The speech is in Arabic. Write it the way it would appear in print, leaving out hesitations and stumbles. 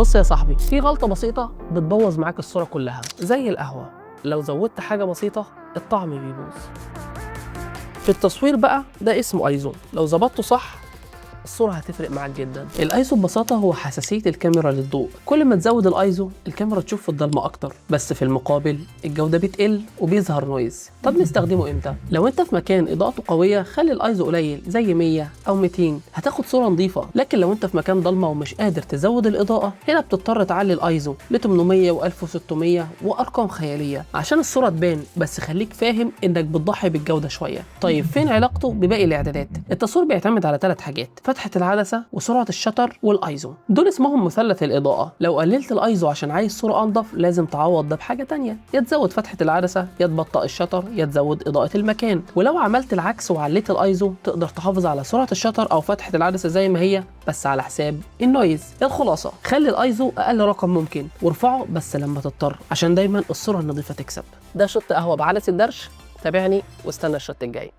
بص يا صاحبي، في غلطة بسيطة بتبوظ معاك الصورة كلها زي القهوة، لو زودت حاجة بسيطة الطعم بيبوظ. في التصوير بقى ده اسمه ايزو، لو ظبطته صح الصورة هتفرق معاك جدا. الايزو ببساطة هو حساسية الكاميرا للضوء، كل ما تزود الايزو الكاميرا تشوف في الضلمة اكتر، بس في المقابل الجودة بتقل وبيظهر نويز. طب نستخدمه امتى؟ لو انت في مكان اضاءته قوية خلي الايزو قليل زي 100 او 200، هتاخد صورة نظيفة. لكن لو انت في مكان ضلمة ومش قادر تزود الاضاءة، هنا بتضطر تعلي الايزو ل 800 و1600 وارقام خيالية عشان الصورة تبان، بس خليك فاهم انك بتضحي بالجودة شوية. طيب فين علاقته بباقي الاعدادات؟ التصوير بيعتمد على 3 حاجات: فتحة العدسة وسرعة الشطر والايزو، دول اسمهم مثلث الإضاءة. لو قللت الايزو عشان عايز صورة انضف لازم تعوض ده بحاجة تانية، يا تزود فتحة العدسة يا تبطئ الشطر يا تزود إضاءة المكان. ولو عملت العكس وعليت الايزو تقدر تحافظ على سرعة الشطر او فتحة العدسة زي ما هي بس على حساب النويز. الخلاصة خلي الايزو اقل رقم ممكن وارفعه بس لما تضطر عشان دايما الصورة النظيفة تكسب. ده شوت قهوة بعدسة الدرش، تابعني واستنى الشوت الجاي.